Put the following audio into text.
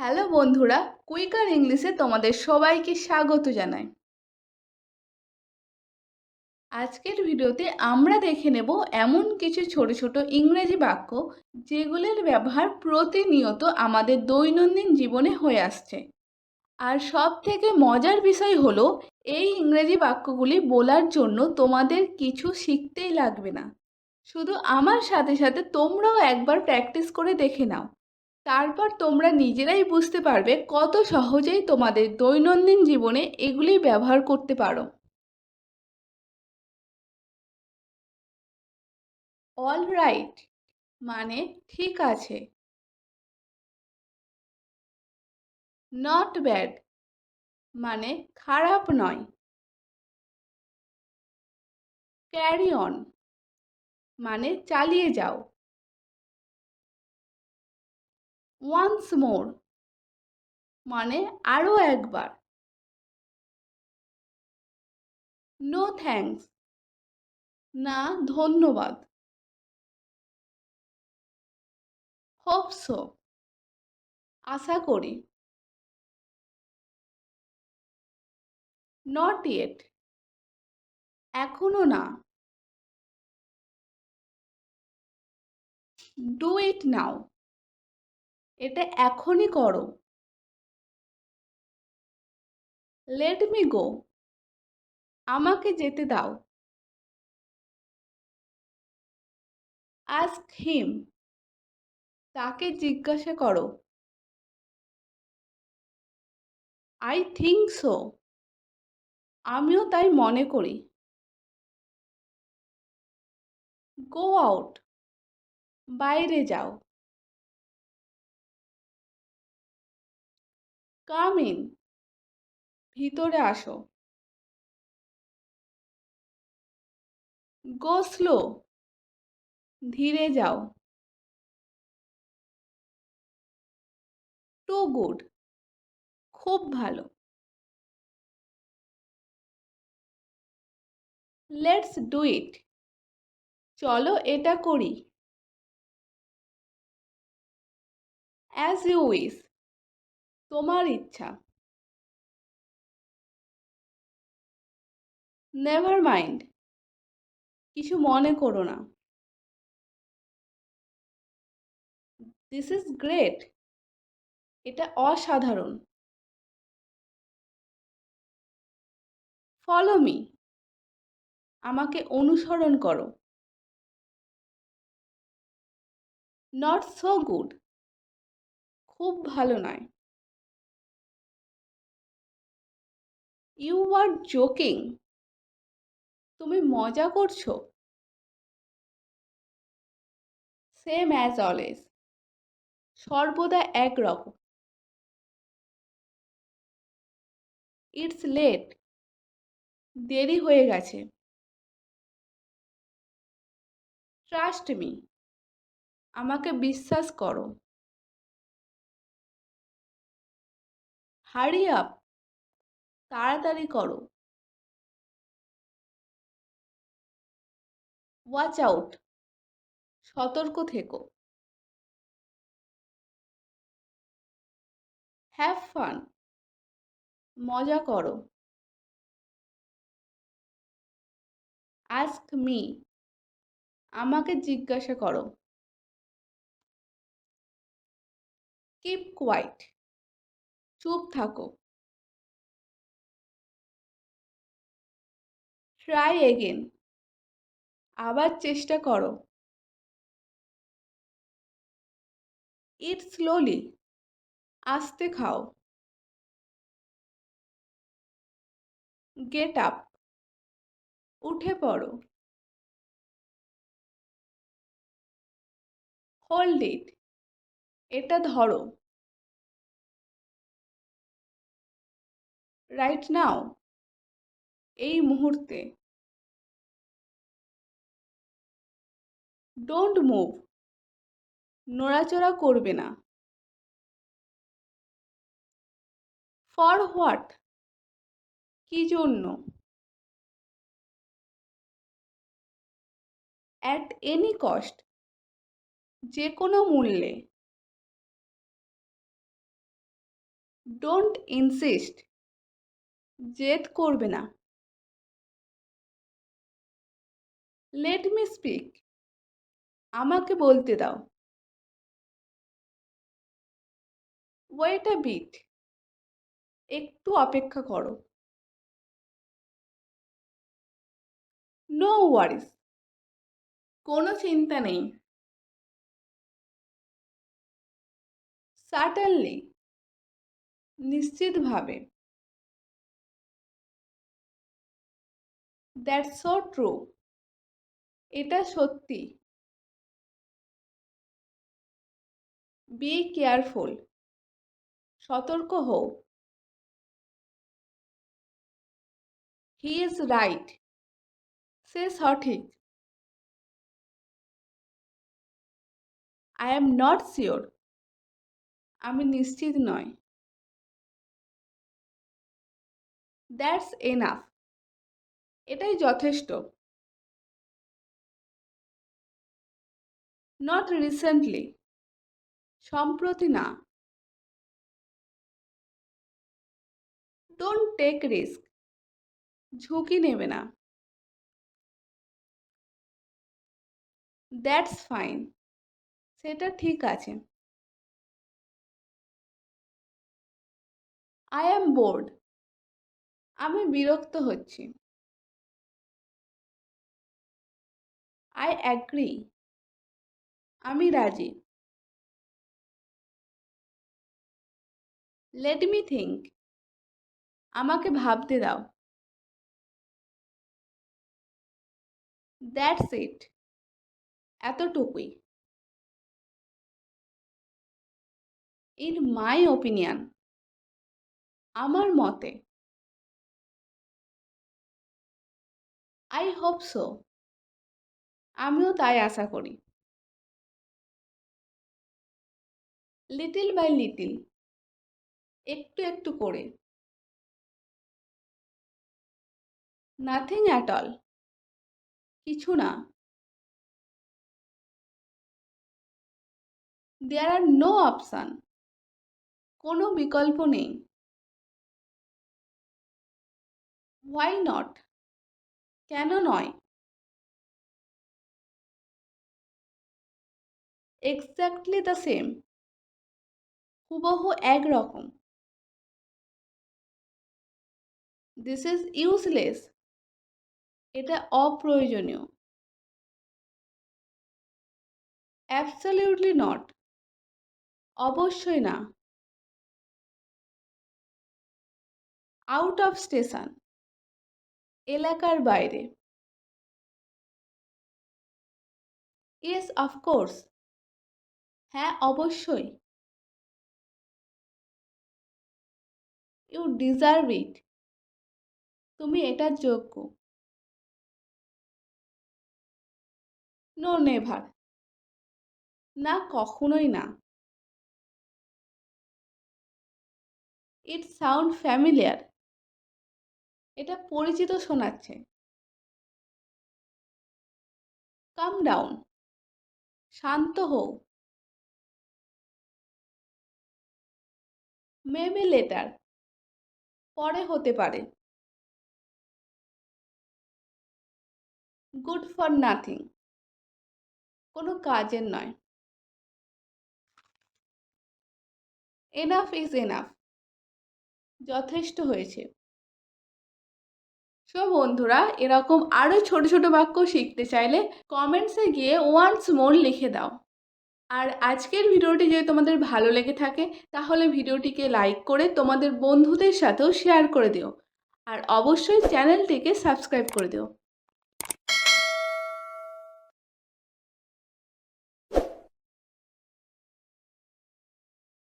Hello বন্ধুরা, quicker ইংলিশে তোমাদের সবাইকে স্বাগত জানাই। আজকের ভিডিওতে আমরা দেখে নেব এমন কিছু ছোট ছোট ইংরেজি বাক্য যেগুলির ব্যবহার প্রতিনিয়ত আমাদের দৈনন্দিন জীবনে হয়ে আসছে। আর সব থেকে মজার বিষয় হলো এই ইংরেজি বাক্যগুলি বলার জন্য তোমাদের কিছু শিখতেই লাগবে না, শুধু আমার সাথে সাথে তোমরাও একবার প্র্যাকটিস করে দেখে নাও। তারপর তোমরা নিজেরাই বুঝতে পারবে কত সহজেই তোমাদের দৈনন্দিন জীবনে এগুলি ব্যবহার করতে পারো। অল রাইট মানে ঠিক আছে। নট ব্যাড মানে খারাপ নয়। ক্যারি অন মানে চালিয়ে যাও। ওয়ান্স মোর মানে আরও একবার। নো থ্যাঙ্কস না ধন্যবাদ। হোপ সো আশা করি। নট ইয়েট এখনো না। ডু ইট নাও এটা এখনই করো। লেট মি গো আমাকে যেতে দাও। আস্ক হিম তাকে জিজ্ঞাসা করো। আই থিঙ্ক সো আমিও তাই মনে করি। গো আউট বাইরে যাও। কাম ইন ভিতরে আসো। গো স্লো ধীরে যাও। টু গুড খুব ভালো। লেটস ডু ইট চলো এটা করি। অ্যাজ ইউ উইশ তোমার ইচ্ছা। নেভার মাইন্ড কিছু মনে করো না। দিস ইজ গ্রেট এটা অসাধারণ। ফলো মি আমাকে অনুসরণ করো। নট সো গুড খুব ভালো নয়। ইউ আর জোকিং তুমি মজা করছো। সেম অ্যাজ অলওয়েজ সর্বদা একরকম। ইটস লেট দেরি হয়ে গেছে। ট্রাস্ট মি আমাকে বিশ্বাস করো। হারি আপ তাড়াতাড়ি করো। ওয়াচ আউট সতর্ক থেকো। হ্যাভ ফান মজা করো। আস্ক মি আমাকে জিজ্ঞাসা করো। কিপ কোয়াইট চুপ থাকো। ট্রাই এগেন আবার চেষ্টা করো। ইট স্লোলি আস্তে খাও। গেট আপ উঠে পড়ো। হোল্ড ইট এটা ধরো। রাইট নাও এই মুহূর্তে। ডোন্ট মুভ নড়াচড়া করবে না। ফর হোয়াট কি জন্য। অ্যাট এনি কস্ট যে কোনো মূল্যে। ডোন্ট ইনসিস্ট, জেদ করবে না। লেট মি স্পিক, আমাকে বলতে দাও। ওয়েট আ বিট, একটু অপেক্ষা করো। নো ওয়ারিস, কোনো চিন্তা নেই। সার্টেনলি, নিশ্চিতভাবে। দ্যাটস সো ট্রু, এটা সত্যি। বি কেয়ারফুল, সতর্ক হও। হি ইজ রাইট, সে সঠিক। আই এম নট শিওর, আমি নিশ্চিত নই। দ্যাটস এনাফ, এটাই যথেষ্ট। নট রিসেন্টলি, সম্প্রতি না। ডোন্ট টেক রিস্ক, ঝুঁকি নেবে না। দ্যাটস ফাইন, সেটা ঠিক আছে। আই অ্যাম বোর্ড, আমি বিরক্ত হচ্ছি। আই অ্যাগ্রি, আমি রাজি। লেট মি থিঙ্ক, আমাকে ভাবতে দাও। দ্যাটস ইট, এতটুকুই। ইন মাই ওপিনিয়ন, আমার মতে। আই হোপ সো, আমিও তাই আশা করি। লিটিল বাই লিটিল, একটু একটু করে। নাথিং অ্যাট অল, কিছু না। দেয়ার আর নো অপশান, কোনো বিকল্প নেই। হোয়াই নট, কেন নয়। এক্স্যাক্টলি দ্য সেম, হুবহু একরকম। দিস ইজ ইউজলেস, এটা অপ্রয়োজনীয়। অ্যাবসলিউটলি নট, অবশ্যই না। আউট অফ স্টেশন, এলাকার বাইরে। ইয়েস অফকোর্স, হ্যাঁ অবশ্যই। ইউ ডিজার্ভ ইট, তুমি এটার যোগ্য। নো নেভার, না কখনোই না। ইট সাউন্ড ফ্যামিলিয়ার, এটা পরিচিত শোনাচ্ছে। কাম ডাউন, শান্ত হও। মেবি লেটার, পরে হতে পারে। গুড ফর নাথিং, কোনো কাজের নয়। এনাফ ইজ এনাফ, যথেষ্ট হয়েছে। সো বন্ধুরা, এরকম আরও ছোট ছোট বাক্য শিখতে চাইলে কমেন্টসে গিয়ে ওয়ান্স মোর লিখে দাও। আর আজকের ভিডিওটি যদি তোমাদের ভালো লেগে থাকে তাহলে ভিডিওটিকে লাইক করে তোমাদের বন্ধুদের সাথেও শেয়ার করে দিও। আর অবশ্যই চ্যানেলটিকে সাবস্ক্রাইব করে দিও।